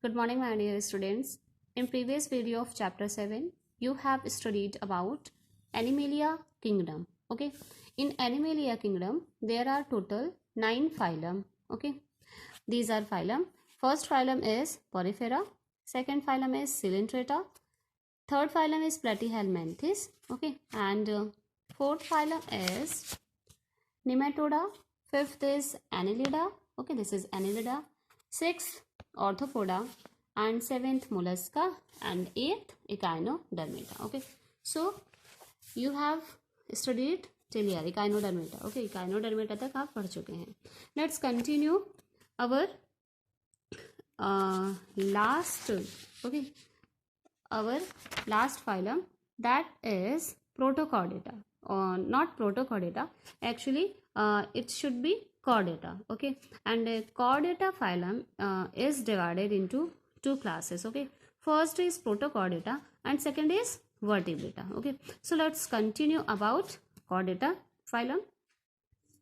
Good morning, my dear students. In previous video of chapter 7, you have studied about Animalia Kingdom. Okay. In Animalia Kingdom, there are total 9 phylum. Okay. These are phylum. First phylum is Porifera. Second phylum is Coelenterata. Third phylum is Platyhelminthes. Okay. And fourth phylum is Nematoda. Fifth is Annelida. Okay. This is Annelida. Sixth Arthropoda. And seventh Mollusca. And eighth Echinodermata. Okay. So you have studied till here Echinodermata. Okay. Echinodermata तक आप पढ़ चुके हैं. Let's continue our last. Okay. Our last phylum, that is Protochordata. Not Protochordata. Actually, it should be Chordata. Okay. And Chordata phylum is divided into two classes. Okay. First is Protochordata and second is Vertebrata. Okay. So let's continue about Chordata phylum.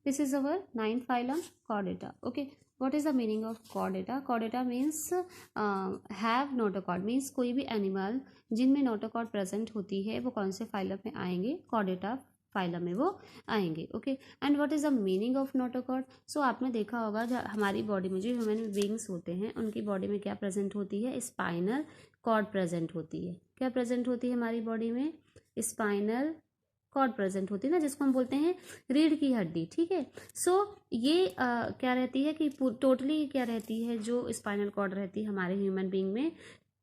This is our 9th phylum, Chordata. Okay. What is the meaning of Chordata? Chordata means have notochord, means कोई भी animal जिनमें notochord present होती है वो कौन से phylum में आएंगे? Chordata फाइलम में वो आएंगे. Okay. And what is the meaning of notochord? So आपने देखा होगा हमारी बॉडी में जो ह्यूमन बींग्स होते हैं उनकी बॉडी में क्या प्रेजेंट होती है? स्पाइनल कॉर्ड प्रेजेंट होती है. क्या प्रेजेंट होती है हमारी बॉडी में? स्पाइनल कॉर्ड प्रेजेंट होती है ना, जिसको हम बोलते हैं रीढ़ की हड्डी. ठीक है. सो ये क्या रहती है कि टोटली क्या रहती है, जो स्पाइनल कॉर्ड रहती है हमारे ह्यूमन बीइंग में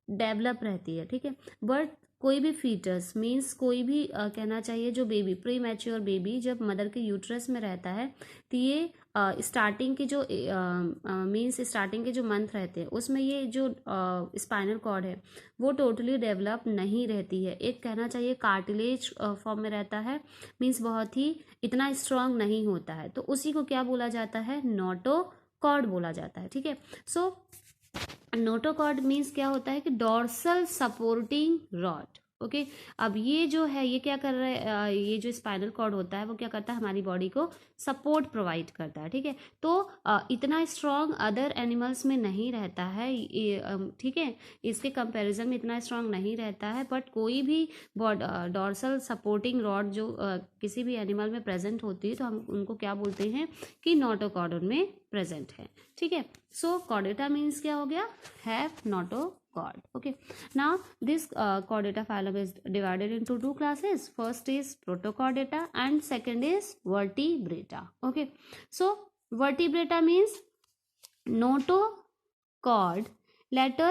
डेवलप रहती है. ठीक है. बट कोई भी फीटस मीन्स कोई भी कहना चाहिए जो बेबी प्री मैच्योर बेबी जब मदर के यूट्रस में रहता है तो ये स्टार्टिंग के जो मीन्स स्टार्टिंग के जो मंथ रहते हैं उसमें ये जो स्पाइनल कॉर्ड है वो टोटली डेवलप नहीं रहती है. एक कहना चाहिए कार्टिलेज फॉर्म में रहता है, मीन्स बहुत ही इतना स्ट्रांग नहीं होता है. तो उसी को क्या बोला जाता है? नोटोकॉर्ड बोला जाता है. ठीक है. सो नोटोकॉर्ड मीन्स क्या होता है कि डॉर्सल सपोर्टिंग रॉड. ओके. अब ये जो है ये क्या कर रहा है, ये जो स्पाइनल कॉर्ड होता है वो क्या करता है? हमारी बॉडी को सपोर्ट प्रोवाइड करता है. ठीक है. तो इतना स्ट्रांग अदर एनिमल्स में नहीं रहता है. ठीक है. इसके कंपैरिजन में इतना स्ट्रांग नहीं रहता है. बट कोई भी डॉर्सल सपोर्टिंग रॉड जो किसी भी एनिमल में प्रेजेंट होती है तो हम उनको क्या बोलते हैं कि नोटोकॉर्ड उनमें प्रेजेंट है. ठीक है. सो कॉर्डेटा मीन्स क्या हो गया? Have notochord. Okay. Now this chordata phylum is divided into two classes. First is Protochordata and second is Vertebrata. Okay. So Vertebrata means notochord later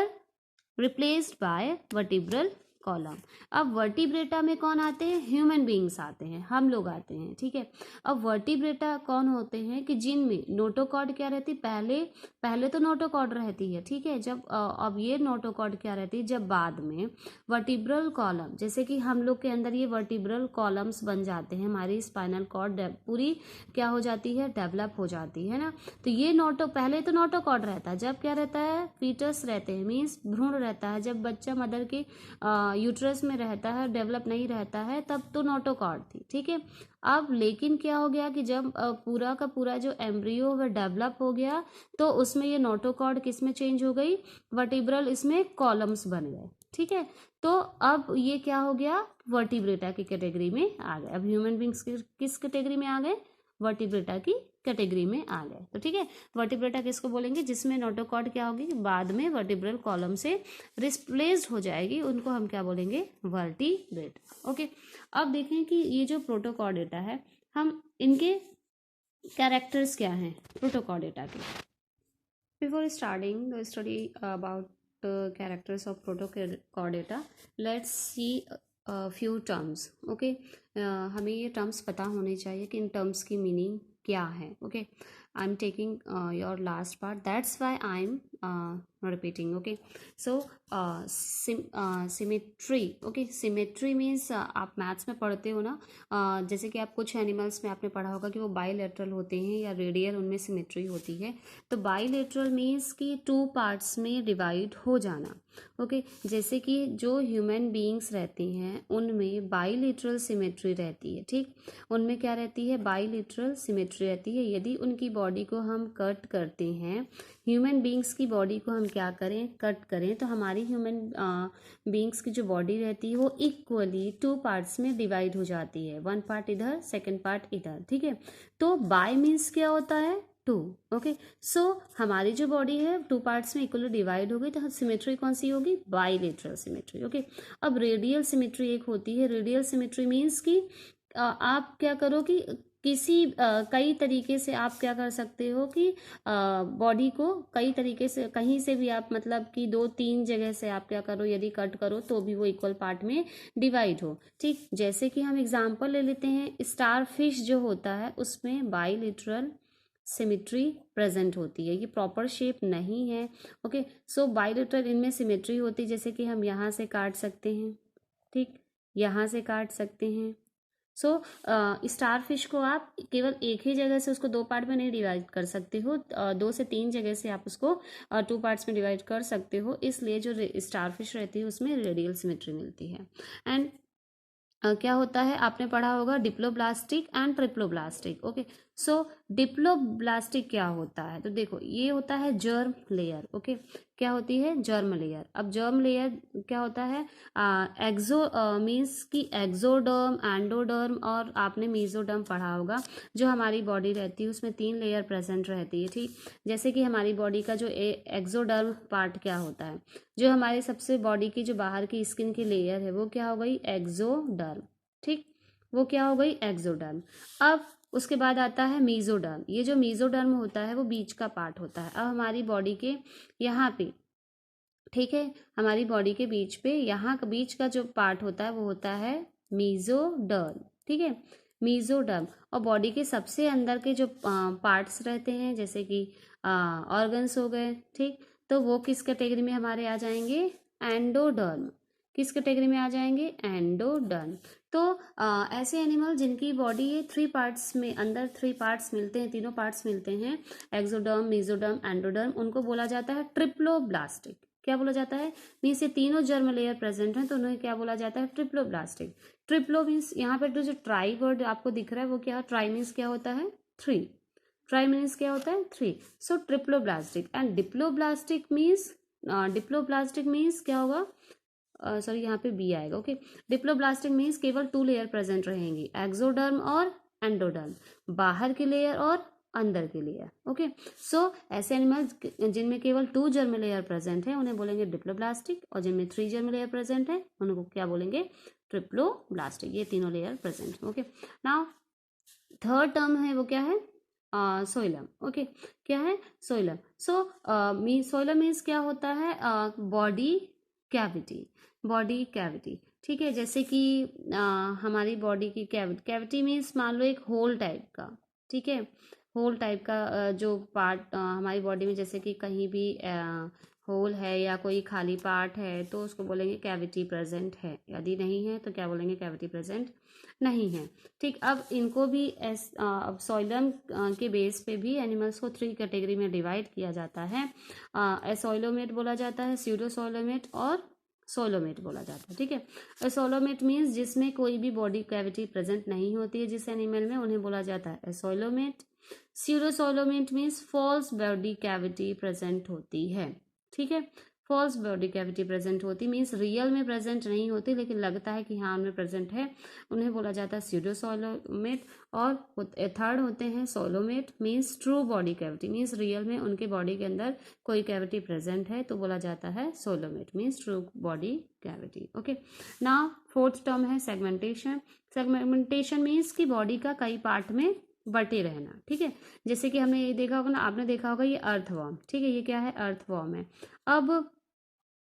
replaced by vertebral column. अब vertebrata में कौन आते हैं? Human beings आते हैं, हम लोग आते हैं. ठीक है. अब वर्टिब्रेटा कौन होते हैं कि जिनमें नोटोकॉर्ड क्या रहती है? पहले तो नोटोकॉर्ड रहती है. ठीक है. जब अब ये नोटोकॉर्ड क्या रहती है? जब बाद में वर्टिब्रल कॉलम, जैसे कि हम लोग के अंदर ये वर्टिब्रल कॉलम्स बन जाते हैं, हमारी स्पाइनल कॉर्ड पूरी क्या हो जाती है? डेवलप हो जाती है ना. तो ये पहले तो नोटोकॉर्ड रहता है. जब क्या रहता है? फीटस रहते हैं, मीन्स भ्रूण रहता है. जब बच्चा मदर के यूट्रस में रहता है, डेवलप नहीं रहता है, तब तो नोटोकॉर्ड थी. ठीक है. अब लेकिन क्या हो गया कि जब पूरा का पूरा जो एम्ब्रियो वह डेवलप हो गया तो उसमें ये नोटोकॉर्ड किस में चेंज हो गई? वर्टिब्रल इसमें कॉलम्स बन गए. ठीक है. तो अब ये क्या हो गया? वर्टिब्रेटा की कैटेगरी में आ गए. अब ह्यूमन बींग्स किस कैटेगरी में आ गए? वर्टिब्रेटा की कैटेगरी में आ गए. तो ठीक है. वर्टिब्रेटा किसको बोलेंगे? जिसमें नोटोकॉर्ड क्या होगी? बाद में वर्टिब्रल कॉलम से रिप्लेस्ड हो जाएगी, उनको हम क्या बोलेंगे? वर्टिब्रेटा. ओके. अब देखें कि ये जो प्रोटोकॉर्डेटा है, हम इनके कैरेक्टर्स क्या हैं प्रोटोकॉर्डेटा के? Before starting the study about characters of Protochordata, let's see few terms. Okay. हमें ये टर्म्स पता होने चाहिए कि इन टर्म्स की मीनिंग क्या है. Okay. I am taking your last part, that's why I am repeating. Okay. So symmetry. Okay. Symmetry means आप मैथ्स में पढ़ते हो ना, जैसे कि आप कुछ एनिमल्स में आपने पढ़ा होगा कि वो बाईलेटरल होते हैं या रेडियल, उनमें सिमेट्री होती है. तो बाईलेटरल मीन्स कि टू पार्ट्स में डिवाइड हो जाना. ओके. जैसे कि जो ह्यूमन बीइंग्स रहते हैं उनमें बाईलेटरल सिमेट्री रहती है. ठीक. उनमें क्या रहती है? बाईलेटरल सिमेट्री रहती है. यदि उनकी बॉडी को हम कट करते हैं, ह्यूमन बीइंग्स की बॉडी को हम हम क्या करें, कट करें, तो हमारी ह्यूमन बींग्स की जो बॉडी रहती है वो इक्वली 2 पार्ट्स में डिवाइड हो जाती है, 1 पार्ट इधर, सेकेंड पार्ट इधर, ठीक है। तो बाय मीन्स क्या होता है, 2। ओके, सो हमारी जो बॉडी है 2 पार्ट्स में इक्वली डिवाइड हो गई, तो सिमेट्री कौन सी होगी, बाइलेटरल सिमेट्री। ओके, अब रेडियल सिमेट्री एक होती है। रेडियल सिमेट्री मीन्स कि आप क्या करो कि किसी कई तरीके से आप क्या कर सकते हो कि बॉडी को कई तरीके से कहीं से भी आप मतलब कि 2-3 जगह से आप क्या करो, यदि कट करो तो भी वो इक्वल पार्ट में डिवाइड हो, ठीक। जैसे कि हम एग्जांपल ले लेते हैं, स्टार फिश जो होता है उसमें बाइलेटरल सिमेट्री प्रेजेंट होती है, ये प्रॉपर शेप नहीं है। ओके, सो बाइलेटरल इनमें सिमेट्री होती है, जैसे कि हम यहाँ से काट सकते हैं, ठीक, यहाँ से काट सकते हैं। सो स्टार फिश को आप केवल एक ही जगह से उसको 2 पार्ट में नहीं डिवाइड कर सकते हो, 2 से 3 जगह से आप उसको 2 पार्ट्स में डिवाइड कर सकते हो, इसलिए जो स्टार फिश रहती है उसमें रेडियल सिमेट्री मिलती है। एंड क्या होता है, आपने पढ़ा होगा diploblastic and triploblastic. Okay, so diploblastic क्या होता है, तो देखो ये होता है जर्म लेयर। ओके, क्या होती है, जर्म लेयर। अब जर्म लेयर क्या होता है, एक्सो मीन्स की एक्सोडर्म, एंडोडर्म और आपने मीजोडर्म पढ़ा होगा। जो हमारी बॉडी रहती है उसमें 3 लेयर प्रेजेंट रहती है, ठीक। जैसे कि हमारी बॉडी का जो एक्सोडर्म पार्ट क्या होता है, जो हमारे सबसे बॉडी की जो बाहर की स्किन की लेयर है वो क्या हो गई, एक्सोडर्म, ठीक, वो क्या हो गई, एक्सोडर्म। अब उसके बाद आता है मीजोडर्म। ये जो मीजोडर्म होता है वो बीच का पार्ट होता है। अब हमारी बॉडी के यहाँ पे, ठीक है, हमारी बॉडी के बीच पे यहाँ का बीच का जो पार्ट होता है वो होता है मीजोडर्म, ठीक है, मीजोडर्म। और बॉडी के सबसे अंदर के जो पार्ट्स रहते हैं जैसे कि ऑर्गन्स हो गए, ठीक, तो वो किस कैटेगरी में हमारे आ जाएंगे, एंडोडर्म। किस कैटेगरी में आ जाएंगे, एंडोडर्म। तो ऐसे एनिमल जिनकी बॉडी 3 पार्ट्स में, अंदर 3 पार्ट्स मिलते हैं, तीनों पार्ट्स मिलते हैं, एक्सोडर्म, मीजोडर्म, एंडोडर्म, उनको बोला जाता है ट्रिप्लोब्लास्टिक। क्या बोला जाता है, मीन्स ये तीनों जर्म लेयर प्रेजेंट हैं तो उन्हें क्या बोला जाता है, ट्रिप्लोब्लास्टिक। ट्रिप्लो मीन्स यहाँ पे जो ट्राई वर्ड आपको दिख रहा है वो क्या है, ट्राई मीन्स क्या होता है, 3। ट्राई मीन्स क्या होता है, 3। So triploblastic. And diploblastic means, diploblastic means क्या होगा, सॉरी यहाँ पे बी आएगा। ओके, डिप्लोब्लास्टिक मीन्स केवल 2 लेयर प्रेजेंट रहेंगी, एक्सोडर्म और एंडोडर्म, बाहर की लेयर और अंदर की लेयर। ओके, सो ऐसे एनिमल्स जिनमें केवल 2 जर्म लेयर प्रेजेंट है उन्हें बोलेंगे डिप्लोब्लास्टिक, और जिनमें 3 जर्म लेयर प्रेजेंट है उनको क्या बोलेंगे, ट्रिप्लोब्लास्टिक। ये तीनों layer present. Okay, now third term है वो क्या है, सोइलम। ओके, क्या है, सोइलम। सो सोइलम मीन्स क्या होता है, बॉडी कैविटी, बॉडी कैविटी, ठीक है। जैसे कि हमारी बॉडी की कैविटी मीन्स मान लो एक होल टाइप का, ठीक है, होल टाइप का जो पार्ट हमारी बॉडी में, जैसे कि कहीं भी होल है या कोई खाली पार्ट है तो उसको बोलेंगे कैविटी प्रेजेंट है, यदि नहीं है तो क्या बोलेंगे, कैविटी प्रेजेंट नहीं है, ठीक। अब इनको भी अब सोइलम के बेस पे भी एनिमल्स को 3 कैटेगरी में डिवाइड किया जाता है। एसोइलोमेट बोला जाता है, स्यूडोसोइलोमेट और सोलोमेट बोला जाता है, ठीक है। एसोलोमेट मीन्स जिसमें कोई भी बॉडी कैविटी प्रेजेंट नहीं होती है जिस एनिमल में, उन्हें बोला जाता है acoelomate. Pseudocoelomate means false body cavity present होती है, ठीक है, फॉल्स बॉडी कैविटी प्रेजेंट होती मीन्स रियल में प्रेजेंट नहीं होती लेकिन लगता है कि हाँ उनमें प्रेजेंट है, उन्हें बोला जाता है स्यूडोसोलोमेट। और थर्ड होते हैं coelomate, means true body cavity, means real में उनके बॉडी के अंदर कोई कैविटी प्रेजेंट है तो बोला जाता है coelomate, means true body cavity. Okay, now fourth term है सेगमेंटेशन। सेगमेंटेशन मीन्स की बॉडी का कई पार्ट में बटे रहना, ठीक है। जैसे कि हमने ये देखा होगा ना, आपने देखा होगा ये अर्थवॉर्म, ठीक है, ये क्या है, अर्थवॉर्म है। अब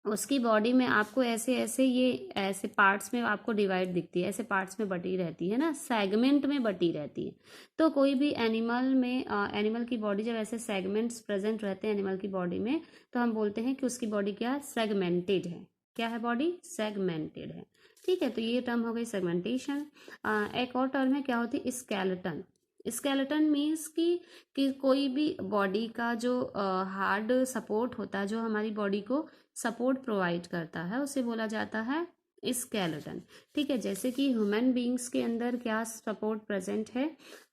उसकी बॉडी में आपको ऐसे ऐसे ये ऐसे पार्ट्स में आपको डिवाइड दिखती है, ऐसे पार्ट्स में बटी रहती है ना, सेगमेंट में बटी रहती है। तो कोई भी एनिमल में एनिमल की बॉडी जब ऐसे सेगमेंट्स प्रेजेंट रहते हैं एनिमल की बॉडी में तो हम बोलते हैं कि उसकी बॉडी क्या है, सेगमेंटेड है। क्या है, बॉडी सेगमेंटेड है, ठीक है। तो ये टर्म हो गई सेगमेंटेशन। एक और टर्म है क्या होती है, स्केलेटन। स्केलेटन मीन्स कि कोई भी बॉडी का जो हार्ड सपोर्ट होता है, जो हमारी बॉडी को सपोर्ट प्रोवाइड करता है, उसे बोला जाता है स्केलेटन, ठीक है। जैसे कि ह्यूमन बींग्स के अंदर क्या सपोर्ट प्रेजेंट है,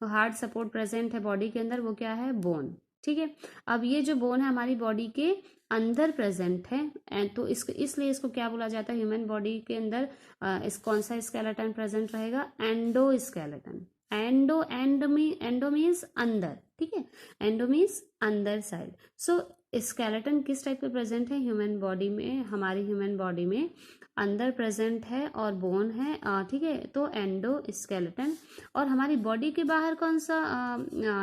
हार्ड सपोर्ट प्रेजेंट है बॉडी के अंदर, वो क्या है, बोन, ठीक है। अब ये जो बोन है हमारी बॉडी के अंदर प्रेजेंट है, एंड तो इसलिए इसको क्या बोला जाता है, ह्यूमन बॉडी के अंदर इस कौन सा स्केलेटन प्रेजेंट रहेगा, एंडो स्केलेटन। एंडो मीन्स अंदर, ठीक है, एंडो मीन्स अंदर साइड। सो स्केलेटन किस टाइप के प्रेजेंट है ह्यूमन बॉडी में, हमारी ह्यूमन बॉडी में अंदर प्रेजेंट है और बोन है, ठीक है, तो एंडो स्केलेटन। और हमारी बॉडी के बाहर कौन सा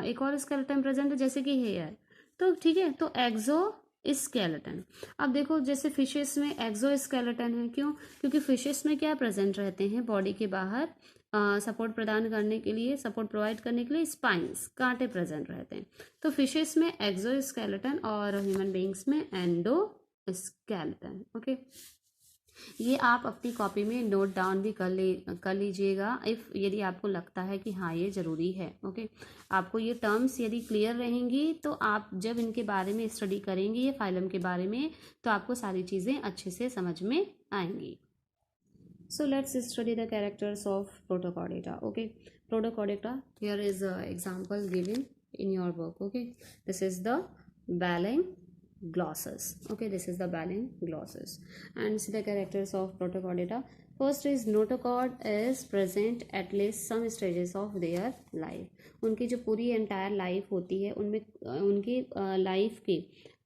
एक और स्केलेटन प्रेजेंट है, जैसे कि हेयर, तो ठीक है, तो एक्सो स्केलेटन। अब देखो जैसे फिशेस में एक्सो स्केलेटन है, क्यों, क्योंकि फिशेस में क्या प्रेजेंट रहते हैं बॉडी के बाहर, सपोर्ट प्रदान करने के लिए, सपोर्ट प्रोवाइड करने के लिए स्पाइंस, कांटे प्रेजेंट रहते हैं। तो फिशेस में एक्सो स्केलेटन और ह्यूमन बींग्स में एंडो स्केलेटन। ओके, ये आप अपनी कॉपी में नोट डाउन भी कर लीजिएगा, इफ़ यदि आपको लगता है कि हाँ ये ज़रूरी है। ओके, आपको ये टर्म्स यदि क्लियर रहेंगी तो आप जब इनके बारे में स्टडी करेंगे, ये फाइलम के बारे में, तो आपको सारी चीज़ें अच्छे से समझ में आएंगी। So let's study the characters of Protochordata. Okay, Protochordata, here is an example given in your book. Okay, this is the baleen glossus. Okay, this is the baleen glossus, and see the characters of Protochordata. First is notochord is present at least some stages of their life. उनकी जो पूरी entire life होती है, उनमें उनकी life की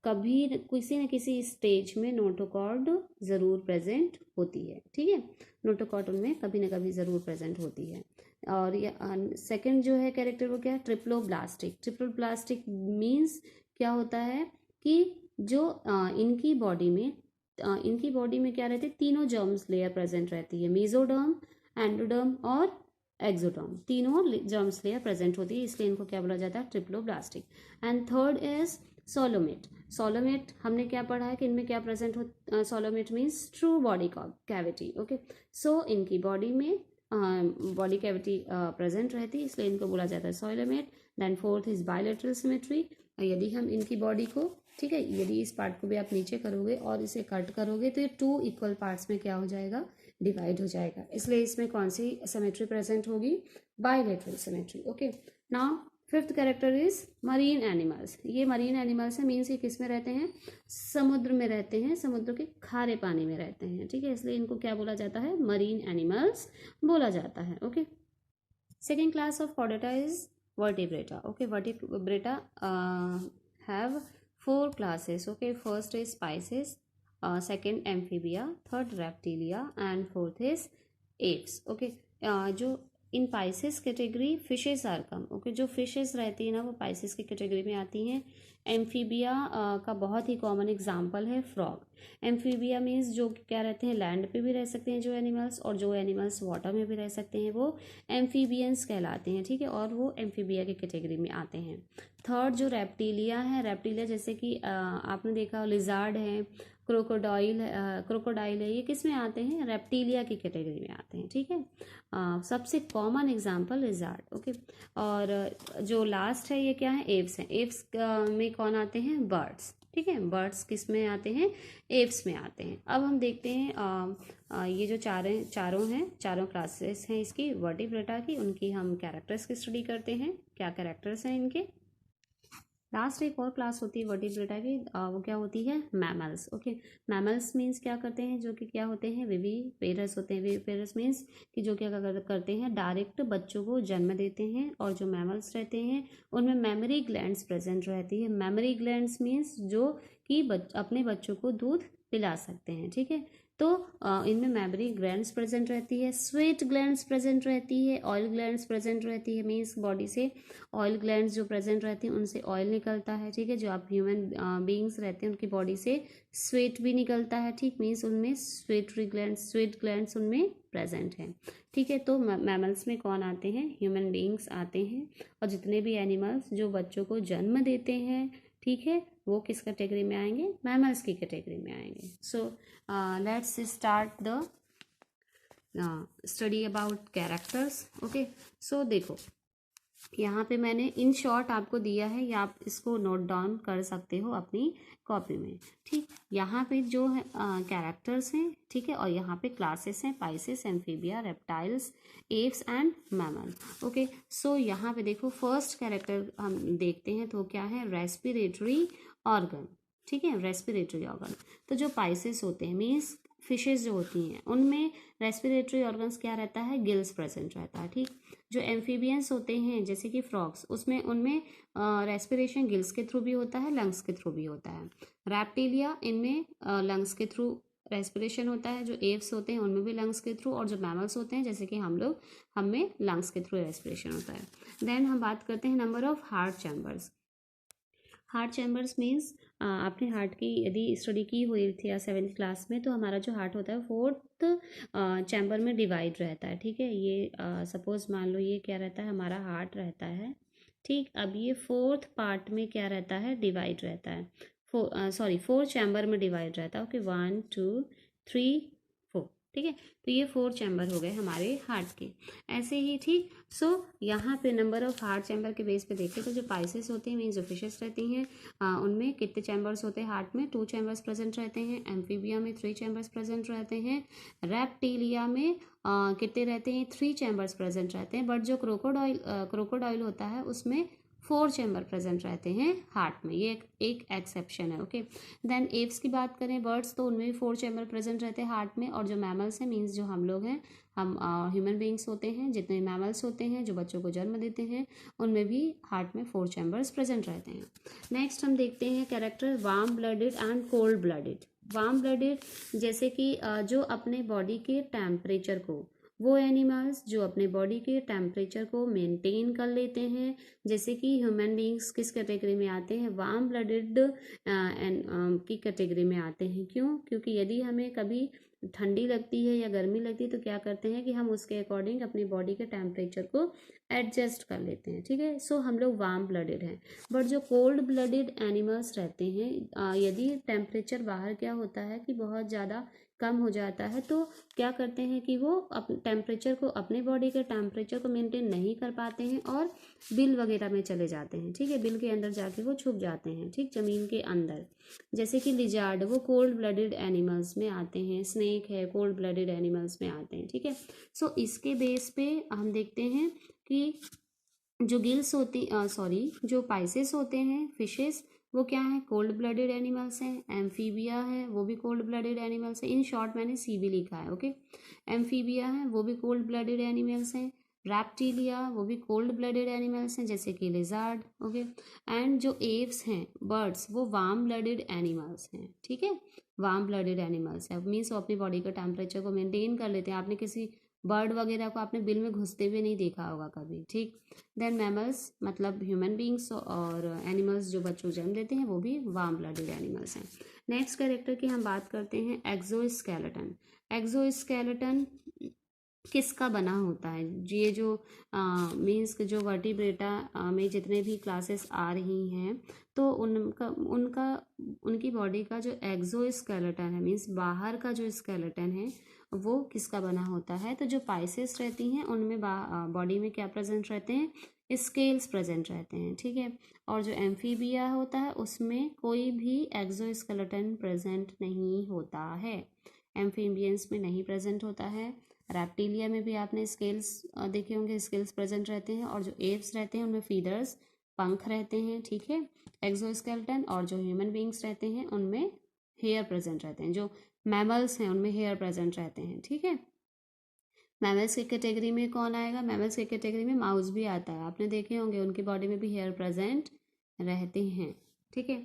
कभी किसी न किसी स्टेज में नोटोकॉर्ड ज़रूर प्रेजेंट होती है, ठीक है, नोटोकॉर्ड उनमें कभी न कभी ज़रूर प्रेजेंट होती है। और ये सेकंड जो है कैरेक्टर वो क्या है, ट्रिप्लोब्लास्टिक। ट्रिप्लोब्लास्टिक मीन्स क्या होता है कि जो इनकी बॉडी में क्या रहते हैं, तीनों जर्म्स लेयर प्रेजेंट रहती है, मेसोडर्म, एंडोडर्म और एक्सोडर्म, तीनों जर्म्स लेयर प्रेजेंट होती है, इसलिए इनको क्या बोला जाता है, triploblastic. And third is coelomate. Coelomate हमने क्या पढ़ा है कि इनमें क्या प्रेजेंट हो, coelomate means true body cavity. Okay, so इनकी बॉडी में बॉडी कैविटी प्रेजेंट रहती है, इसलिए इनको बोला जाता है coelomate. Then fourth is bilateral symmetry. यदि हम इनकी बॉडी को, ठीक है, यदि इस पार्ट को भी आप नीचे करोगे और इसे कट करोगे तो ये 2 इक्वल पार्ट्स में क्या हो जाएगा, डिवाइड हो जाएगा, इसलिए इसमें कौन सी सिमेट्री प्रेजेंट होगी, bilateral symmetry. Okay, now fifth character is marine animals. ये मरीन एनिमल्स है, मीन्स ये किस में रहते हैं, समुद्र में रहते हैं, समुद्र के खारे पानी में रहते हैं, ठीक है, इसलिए इनको क्या बोला जाता है, मरीन एनिमल्स बोला जाता है। Okay, second class of chordata is vertebrata. Okay, vertebrata have 4 classes. Okay, first is Pisces, second Amphibia, third Reptilia, and fourth is Apes. Okay, जो इन pisces category fishes are come. Okay, जो fishes रहती है ना वो Pisces की category में आती हैं। एम्फीबिया का बहुत ही कॉमन एग्जांपल है फ्रॉग। एम्फीबिया मीन्स जो क्या रहते हैं, लैंड पे भी रह सकते हैं जो एनिमल्स, और जो एनिमल्स वाटर में भी रह सकते हैं वो एम्फीबियंस कहलाते हैं, ठीक है, और वो एम्फीबिया की कैटेगरी में आते हैं। थर्ड जो रेप्टिलिया है, रेप्टिलिया जैसे कि आपने देखा लिजार्ड है, क्रोकोडाइल है, ये किस में आते हैं, रेप्टिलिया की कैटेगरी में आते हैं, ठीक है। सबसे कॉमन एग्जांपल लिजार्ड। ओके, और जो लास्ट है ये क्या है, एव्स हैं। एव्स में कौन आते हैं, बर्ड्स, ठीक है, बर्ड्स किस में आते हैं, एव्स में आते हैं। अब हम देखते हैं ये जो चारों क्लासेस हैं इसकी वर्टिब्रेटा की, उनकी हम कैरेक्टर्स की स्टडी करते हैं, क्या कैरेक्टर्स हैं इनके। लास्ट एक और क्लास होती है वर्टिब्रेटा की, वो क्या होती है, मैमल्स। ओके, मैमल्स मीन्स क्या करते हैं, जो कि क्या होते हैं, विविपेरस होते हैं। विविपेरस मीन्स कि जो क्या करते हैं, डायरेक्ट बच्चों को जन्म देते हैं, और जो मैमल्स रहते हैं उनमें मेमोरी ग्लैंड्स प्रेजेंट रहती है। मेमोरी ग्लैंड्स मीन्स जो कि अपने बच्चों को दूध पिला सकते हैं, ठीक है, तो इनमें मेमोरी ग्लैंड्स प्रेजेंट रहती है, स्वेट ग्लैंड्स प्रेजेंट रहती है, ऑयल ग्लैंड्स प्रेजेंट रहती है, मीन्स बॉडी से ऑयल ग्लैंड्स जो प्रेजेंट रहती हैं उनसे ऑयल निकलता है, ठीक है, जो आप ह्यूमन बीइंग्स रहते हैं उनकी बॉडी से स्वेट भी निकलता है, ठीक, मीन्स उनमें स्वेट ग्लैंड्स उनमें प्रेजेंट हैं, ठीक है। तो मैमल्स में कौन आते हैं, ह्यूमन बीइंग्स आते हैं, और जितने भी एनिमल्स जो बच्चों को जन्म देते हैं, ठीक है, वो किस कैटेगरी में आएंगे, मैमल्स की कैटेगरी में आएंगे। So let's start the study about characters. Okay, so देखो यहाँ पे मैंने इन शॉर्ट आपको दिया है, या आप इसको नोट डाउन कर सकते हो अपनी कॉपी में, ठीक। यहाँ पे जो है कैरेक्टर्स हैं, ठीक है, और यहाँ पे क्लासेस हैं, pisces, amphibia, reptiles, aves and mammal. Okay, so यहाँ पे देखो फर्स्ट कैरेक्टर हम देखते हैं तो क्या है, रेस्पिरेटरी ऑर्गन, ठीक है, रेस्पिरेटरी ऑर्गन। तो जो पाइसेस होते हैं मीन्स फिशेज जो होती हैं उनमें रेस्पिरेटरी ऑर्गन्स क्या रहता है, गिल्स प्रेजेंट रहता है। ठीक, जो एम्फीबियंस होते हैं जैसे कि फ्रॉग्स, उसमें उनमें रेस्पिरेशन गिल्स के थ्रू भी होता है, लंग्स के थ्रू भी होता है। रैप्टिलिया, इनमें लंग्स के थ्रू रेस्पिरेशन होता है। जो एव्स होते हैं उनमें भी लंग्स के थ्रू, और जो मैमल्स होते हैं जैसे कि हम लोग, हमें लंग्स के थ्रू रेस्पिरेशन होता है। देन हम बात करते हैं number of heart chambers. Heart chambers means आपने हार्ट की यदि स्टडी की हुई थी या 7th क्लास में, तो हमारा जो हार्ट होता है 4th चैम्बर में डिवाइड रहता है। ठीक है, ये सपोज मान लो ये क्या रहता है, हमारा हार्ट रहता है। ठीक, अब ये 4th पार्ट में क्या रहता है, डिवाइड रहता है। 4 चैम्बर में डिवाइड रहता है। ओके, 1 2 3 4। ठीक है, तो ये 4 चैम्बर हो गए हमारे हार्ट के। ऐसे ही ठीक, सो यहाँ पे नंबर ऑफ हार्ट चैम्बर के बेस पे देखें तो जो पाइसेस होते हैं मीन्स जो फिशेस रहती हैं उनमें कितने चैम्बर्स होते हैं, हार्ट में 2 चैम्बर्स प्रेजेंट रहते हैं। एम्फीबिया में 3 चैम्बर्स प्रेजेंट रहते हैं। रेप्टिलिया में कितने रहते हैं, 3 चैम्बर्स प्रेजेंट रहते हैं। बट जो क्रोकोडाइल होता है उसमें 4 चैम्बर प्रेजेंट रहते हैं हार्ट में, ये एक एक्सेप्शन है। ओके, देन एव्स की बात करें, बर्ड्स, तो उनमें भी 4 चैम्बर प्रेजेंट रहते हैं हार्ट में। और जो मैमल्स हैं मीन्स जो हम लोग हैं, हम ह्यूमन बींग्स होते हैं, जितने मैमल्स होते हैं जो बच्चों को जन्म देते हैं, उनमें भी हार्ट में 4 चैम्बर्स प्रेजेंट रहते हैं। नेक्स्ट हम देखते हैं character warm blooded and cold blooded. Warm blooded जैसे कि जो अपने बॉडी के टेम्परेचर को, वो एनिमल्स जो अपने बॉडी के टेम्परेचर को मेंटेन कर लेते हैं, जैसे कि ह्यूमन बींग्स किस कैटेगरी में आते हैं, वार्म ब्लडेड की कैटेगरी में आते हैं। क्यों? क्योंकि यदि हमें कभी ठंडी लगती है या गर्मी लगती है तो क्या करते हैं कि हम उसके अकॉर्डिंग अपनी बॉडी के टेम्परेचर को एडजस्ट कर लेते हैं। ठीक है, सो हम लोग वार्म ब्लडेड हैं। बट जो कोल्ड ब्लडेड एनिमल्स रहते हैं, यदि टेम्परेचर बाहर क्या होता है कि बहुत ज़्यादा कम हो जाता है, तो क्या करते हैं कि वो टेम्परेचर को, अपने बॉडी के टेम्परेचर को मेंटेन नहीं कर पाते हैं और बिल वगैरह में चले जाते हैं। ठीक है, बिल के अंदर जाके वो छुप जाते हैं, ठीक, ज़मीन के अंदर। जैसे कि लिजार्ड, वो कोल्ड ब्लडेड एनिमल्स में आते हैं। स्नेक है, कोल्ड ब्लडेड एनिमल्स में आते हैं। ठीक है, सो इसके बेस पे हम देखते हैं कि जो गिल्स होती जो पाइसेस होते हैं फिशेस, वो क्या है, कोल्ड ब्लडेड एनिमल्स हैं। एम्फीबिया है, वो भी कोल्ड ब्लडेड एनिमल्स हैं। इन शॉर्ट मैंने सी भी लिखा है। ओके, एम्फीबिया है, वो भी कोल्ड ब्लडेड एनिमल्स हैं। रैप्टिलिया, वो भी कोल्ड ब्लडेड एनिमल्स हैं जैसे कि लिजार्ड। ओके, एंड जो एव्स हैं, बर्ड्स, वो वार्म ब्लडेड एनिमल्स हैं। ठीक है, वार्म ब्लडेड एनिमल्स है, मीन्स वो अपनी बॉडी का टेम्परेचर को मेंटेन कर लेते हैं। आपने किसी बर्ड वगैरह को आपने बिल में घुसते हुए नहीं देखा होगा कभी। ठीक, देन मैमल्स मतलब ह्यूमन बींग्स और एनिमल्स जो बच्चों को जन्म देते हैं, वो भी वार्म ब्लडेड एनिमल्स हैं। नेक्स्ट कैरेक्टर की हम बात करते हैं एक्सोस्केलेटन। एक्सोस्केलेटन किसका बना होता है, ये जो मीन्स जो वर्टिब्रेटा में जितने भी क्लासेस आ रही हैं, तो उनका उनका उनकी बॉडी का जो एक्सोस्केलेटन है, मीन्स बाहर का जो स्केलेटन है, वो किसका बना होता है। तो जो पाइसेस रहती हैं उनमें बॉडी में क्या प्रेजेंट रहते हैं, स्केल्स प्रेजेंट रहते हैं। ठीक है, और जो एम्फीबिया होता है उसमें कोई भी एक्सोस्केलेटन प्रेजेंट नहीं होता है, एम्फीबियंस में नहीं प्रेजेंट होता है। रैप्टिलिया में भी आपने स्केल्स देखे होंगे, स्केल्स प्रेजेंट रहते हैं। और जो एव्स रहते हैं उनमें फीदर्स, पंख रहते हैं। ठीक है, एक्सोस्केलेटन। और जो ह्यूमन बींग्स रहते हैं उनमें हेयर प्रेजेंट रहते हैं। जो मैमल्स हैं उनमें हेयर प्रेजेंट रहते हैं। ठीक है, मैमल्स की कैटेगरी में कौन आएगा, मैमल्स की कैटेगरी में माउस भी आता है, आपने देखे होंगे, उनकी बॉडी में भी हेयर प्रेजेंट रहते हैं। ठीक है,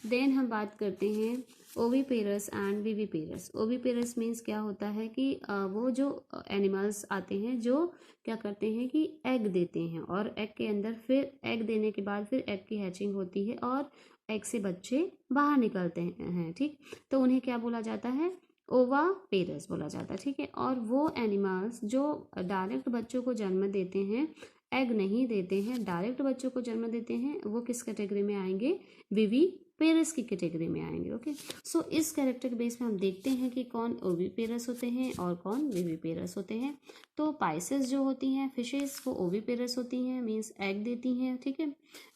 देन हम बात करते हैं oviparous and viviparous. Oviparous means क्या होता है कि वो जो एनिमल्स आते हैं जो क्या करते हैं कि एग देते हैं, और एग के अंदर फिर एग देने के बाद फिर एग की हैचिंग होती है और एग से बच्चे बाहर निकलते हैं। ठीक, तो उन्हें क्या बोला जाता है, ओवापेरस बोला जाता है। ठीक है, और वो एनिमल्स जो डायरेक्ट बच्चों को जन्म देते हैं, एग नहीं देते हैं, डायरेक्ट बच्चों को जन्म देते हैं, वो किस कैटेगरी में आएंगे, विविपेरस की कैटेगरी में आएंगे। ओके, सो इस कैरेक्टर के बेस में हम देखते हैं कि कौन ओविपेरस होते हैं और कौन विविपेरस होते हैं। तो पाइसेस जो होती हैं फिशेस, वो ओविपेरस होती हैं, मीन्स एग देती हैं। ठीक है,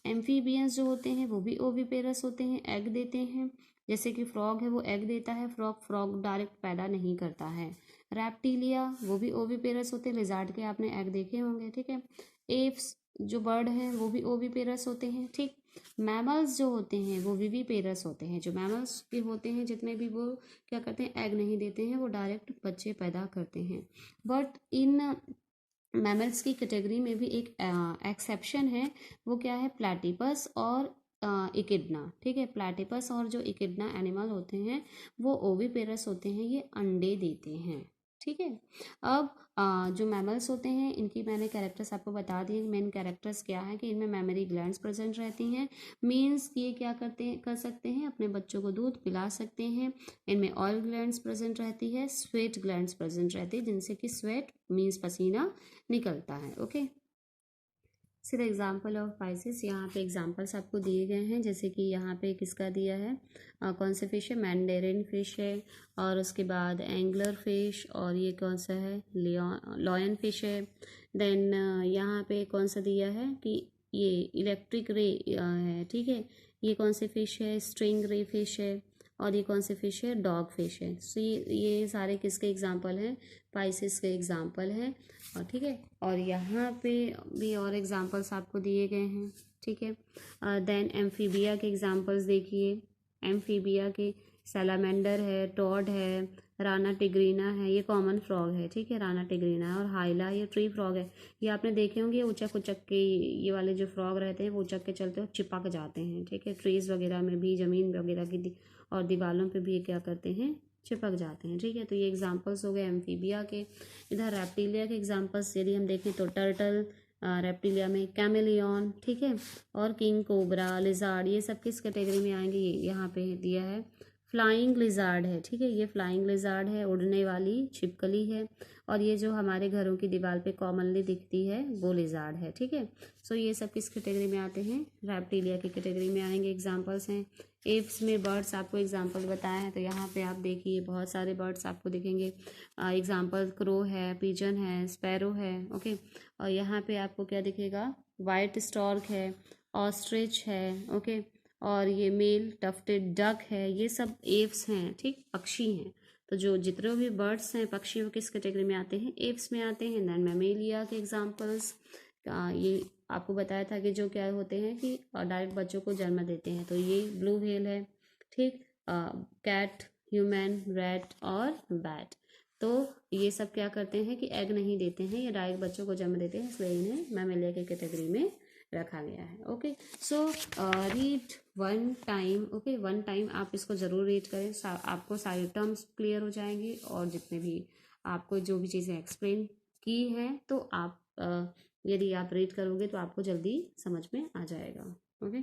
एम्फीबियंस जो होते हैं वो भी ओविपेरस होते हैं, एग देते हैं। जैसे कि फ्रॉग है, वो एग देता है, फ्रॉग डायरेक्ट पैदा नहीं करता है। रैप्टिलिया, वो भी ओविपेरस होते हैं, लिजार्ड के आपने एग देखे होंगे। ठीक है, एप्स जो बर्ड हैं वो भी ओविपेरस होते हैं। ठीक, मैमल्स जो होते हैं वो विविपेरस होते हैं। जो मैमल्स भी होते हैं जितने भी, वो क्या करते हैं, एग नहीं देते हैं, वो डायरेक्ट बच्चे पैदा करते हैं। बट इन मैमल्स की कैटेगरी में भी एक एक्सेप्शन है, वो क्या है, प्लैटिपस और इकिडना। ठीक है, प्लैटिपस और जो इकिडना एनिमल होते हैं वो ओविपेरस होते हैं, ये अंडे देते हैं। ठीक है, अब जो मैमल्स होते हैं इनकी मैंने कैरेक्टर्स आपको बता दिए। मेन कैरेक्टर्स क्या है कि इनमें मेमोरी ग्लैंड्स प्रेजेंट रहती हैं। मीन्स कि ये क्या कर सकते हैं, अपने बच्चों को दूध पिला सकते हैं। इनमें ऑयल ग्लैंड्स प्रेजेंट रहती है, स्वेट ग्लैंड्स प्रेजेंट रहती है, जिनसे कि स्वेट मीन्स पसीना निकलता है। Okay, see the example of Pisces. यहाँ पे एग्जाम्पल्स आपको दिए गए हैं, जैसे कि यहाँ पे किसका दिया है, कौन से फिश है, मैंडेरिन फिश है, और उसके बाद एंगलर फिश, और ये कौन सा है, लॉयन फिश है। देन यहाँ पे कौन सा दिया है कि ये इलेक्ट्रिक रे है। ठीक है, ये कौन से फिश है, स्ट्रिंग रे फिश है, और ये कौन से फिश है, डॉग फिश है। सो ये सारे किसके एग्जाम्पल हैं, पाइसेस के एग्जाम्पल हैं। और ठीक है, और यहाँ पे भी और एग्जांपल्स आपको दिए गए हैं। ठीक है, देन एम्फीबिया के एग्जांपल्स देखिए। एम्फीबिया के सैलामेंडर है, टॉड है, राना टिग्रीना है, ये कॉमन फ्रॉग है। ठीक है, राना टिग्रीना है, और हाइला ये ट्री फ्रॉग है। ये आपने देखे होंगे, उचक उचक के ये वाले जो फ्रॉग रहते हैं वो उचक के चलते हैं, चिपक जाते हैं। ठीक है, ट्रीज वगैरह में भी, ज़मीन वगैरह की और दीवारों पे भी ये क्या करते हैं, चिपक जाते हैं। ठीक है, तो ये एग्जांपल्स हो गए एम्फीबिया के। इधर रेप्टिलिया के एग्जांपल्स यदि हम देखें तो टर्टल, रेप्टिलिया में कैमेलियन। ठीक है, और किंग कोबरा, लिजार्ड, ये सब किस कैटेगरी में आएंगे, ये यहाँ पे दिया है फ्लाइंग लिजार्ड है। ठीक है, ये फ्लाइंग लिजार्ड है, उड़ने वाली छिपकली है। और ये जो हमारे घरों की दीवार पे कॉमनली दिखती है वो लिजार्ड है। ठीक है, सो ये सब किस कैटेगरी में आते हैं, रेप्टिलिया की कैटेगरी में आएंगे। एग्जांपल्स हैं एप्स में बर्ड्स, आपको एग्जांपल बताए हैं, तो यहाँ पे आप देखिए बहुत सारे बर्ड्स आपको दिखेंगे। एग्जांपल क्रो है, पिजन है, स्पैरो है। ओके, और यहाँ पे आपको क्या दिखेगा, वाइट स्टॉर्क है, ऑस्ट्रिच है। ओके, और ये मेल टफ्टेड डक है, ये सब एप्स हैं। ठीक, पक्षी हैं। तो जो जितने भी बर्ड्स हैं, पक्षी, वो किस कैटेगरी में आते हैं, एप्स में आते हैं। देन मैमेलिया के एग्जांपल्स, ये आपको बताया था कि जो क्या होते हैं कि डायरेक्ट बच्चों को जन्म देते हैं, तो ये ब्लू व्हेल है। ठीक, कैट, ह्यूमन, रैट और बैट। तो ये सब क्या करते हैं कि एग नहीं देते हैं, ये डायरेक्ट बच्चों को जन्म देते हैं, इसलिए इन्हें मैमेलिया के कैटेगरी में रखा गया है। Okay, so read one time. Okay, one time आप इसको ज़रूर रीड करें, आपको सारे टर्म्स क्लियर हो जाएंगे, और जितने भी आपको जो भी चीज़ें एक्सप्लेन की हैं, तो आप यदि आप रीड करोगे तो आपको जल्दी समझ में आ जाएगा। ओके।